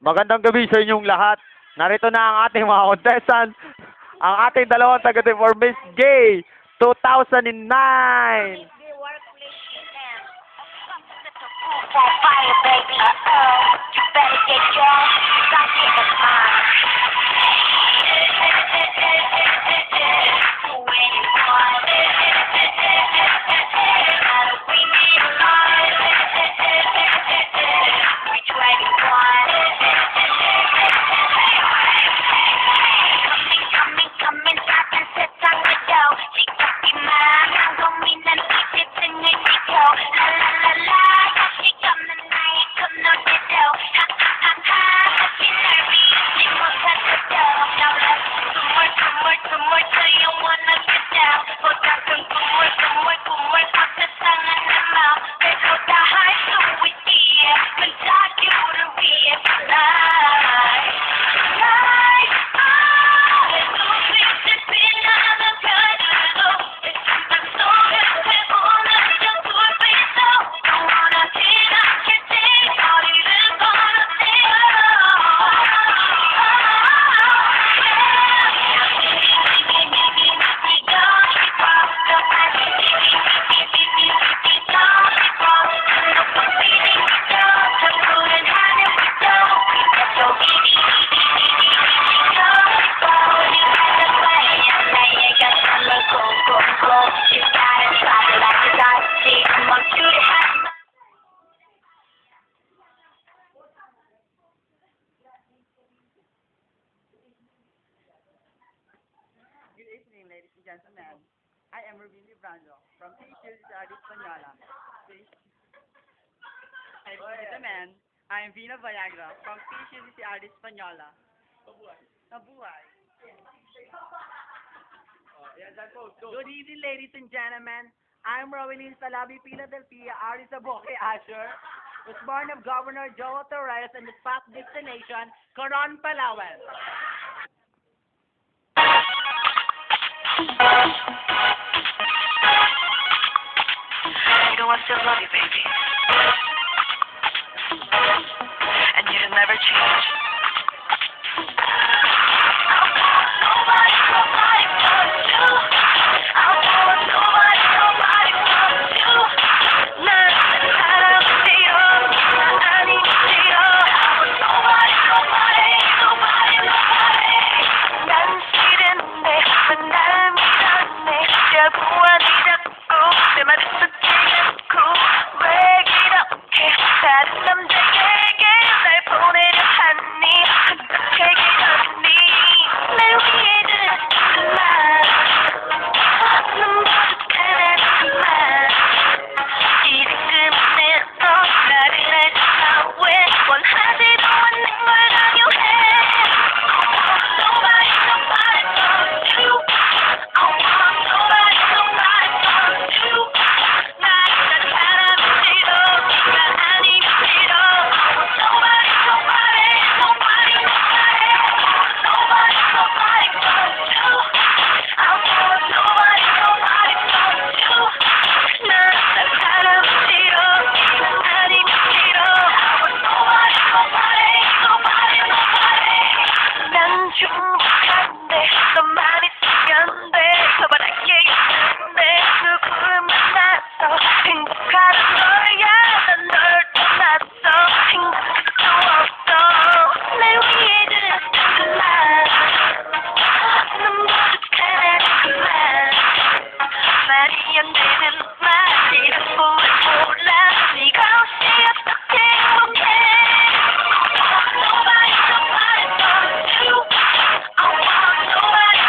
Magandang gabi sa inyong lahat. Narito na ang ating mga contestant. Ang ating dalawang tagati for Miss Gay 2009. Fire, baby. You better get yours. Stop getting mine. Good evening, ladies and gentlemen. I am Rubin Librando from Teachers Art Española. Ladies and gentlemen, I am Vina Viagra from Teachers Art Española. Nabuhay. Good evening, ladies and gentlemen. I'm Rowelyn Salabi Philadelphia Arizaboque Asher, was born of Governor Joe Torres and the spot destination, Coron, Palawan. You know I still love you, baby. And you'll never change. I want nobody but you. I want nobody but you. 난 사랑해요. 아니에요. I want nobody. 난 싫은데 왜 날 밀었네. 자부하니 자꾸 내 말을 듣지 않고 왜 이렇게 다른 남자에게 날 보내려 하니 어떻게 이러니 날 위해 듣는 말 눈부족한 말 이젠 그만해도 나를 알잖아 왜 원하지도 않는 걸 강요해 Nobody but you I want nobody but you 난 사람이 싫어 난 아니면 싫어 Nobody Nobody but you I want nobody but you 난 사람이 싫어 난 아니면 싫어 Nobody 난 충분한데 너만 있으면 돼 더 바랄 게 있는데 누구를 만나서 행복하단 거야 난 널 떠났어 행복할 수 없어 날 위해 듣는 말 눈부족한 말 말이 안 되는 말이란 걸 몰라 네가 없이 어떻게 행복해 Nobody but you I want nobody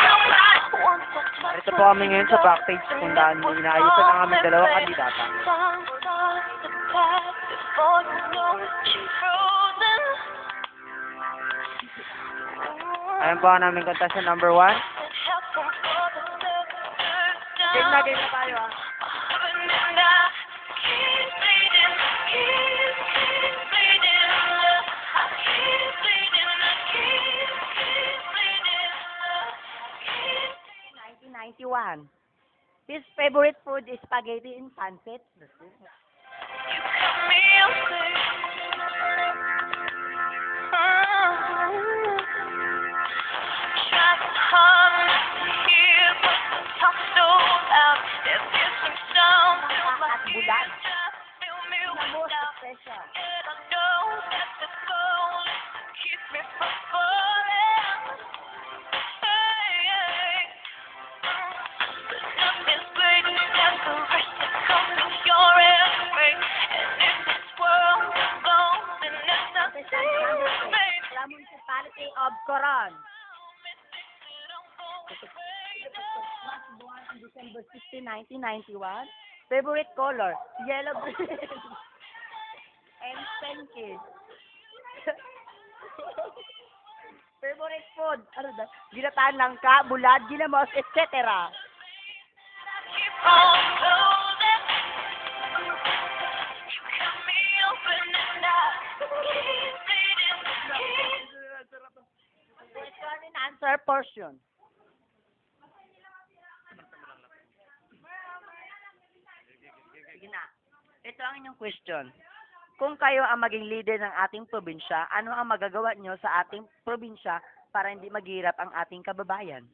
Narito po kami ngayon sa backstage kung saan inaayusan ng aming dalawang kandidata. Ayan po ang aming contestant number 1. Game na tayo ah. His favorite food is spaghetti in pancit. You cut me open. Municipality of Coron. Was born on December 16, 1991. Favorite color, yellow green. And pinky. Favorite food, ano ba? Ginataan langka, bulad, ginamos, etc. Question and answer portion. Sige na. Ito ang inyong question. Kung kayo ang maging leader ng ating probinsya, ano ang magagawa nyo sa ating probinsya para hindi maghirap ang ating kababayan?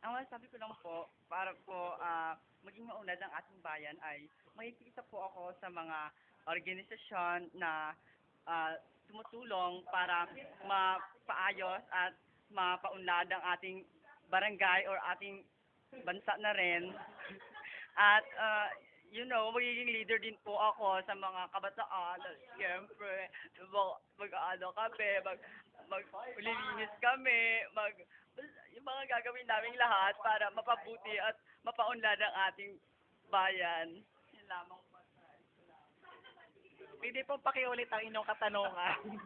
Ang masasabi ko lang po, para po maging maunlad ng ating bayan ay makikita po ako sa mga organisasyon na tumutulong para mapaayos at mapaunlad ang ating barangay or ating bansa na rin. At magiging leader din po ako sa mga kabataan. Siyempre, mag-ano kami, maglilinis kami, yung mga gagawin naming lahat para mapabuti at mapaunlad ang ating bayan. Yun lamang po. Pwede pong pakiulit ang inyong katanungan.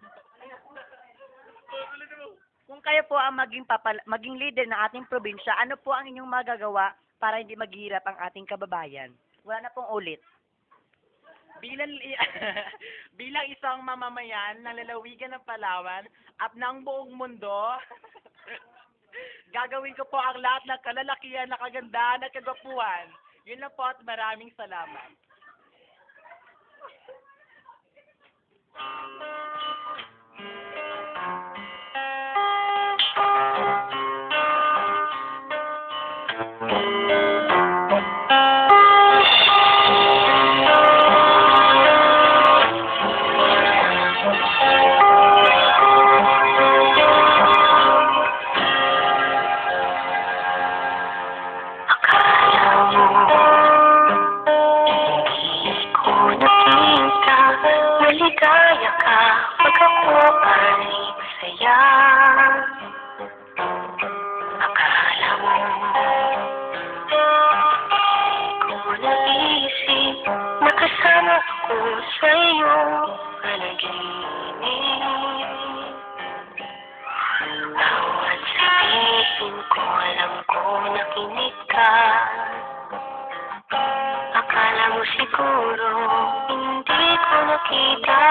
Kung kayo po ang maging leader ng ating probinsya, ano po ang inyong magagawa para hindi maghirap ang ating kababayan? Wala na pong ulit. Bilang isang mamamayan ng lalawigan ng Palawan at ng buong mundo, gagawin ko po ang lahat ng kalalakihan, na kagandahan at kagwapuhan. Yun lang po at maraming salamat. Maligaya ka pag ako ay masaya. Akala mo ko naisip makasama ako sa iyong panaginip. Bawat sabihin ko alam ko nakinig ka. Akala mo siguro hindi ko nakita.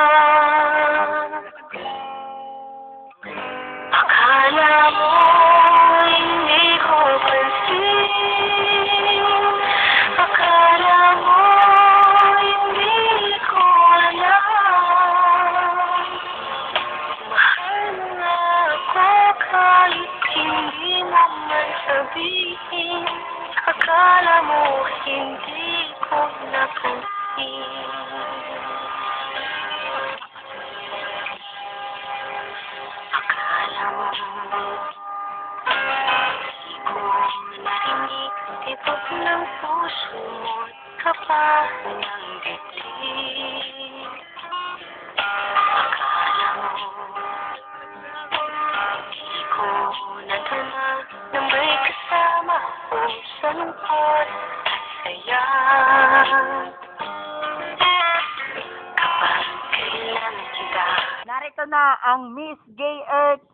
Akala mo hindi ko pansin. Akala mo hindi ko alam. Mahal mo nga ako kahit hindi mo man sabihin. Akala mo hindi ko napansin. Akala mo hindi ko narinig tibok ng puso mo at kapal ng dibdib. Akala mo hindi ko nadama na may kasama ko sa lungkot at saya. Narito na ang Miss Gay Earth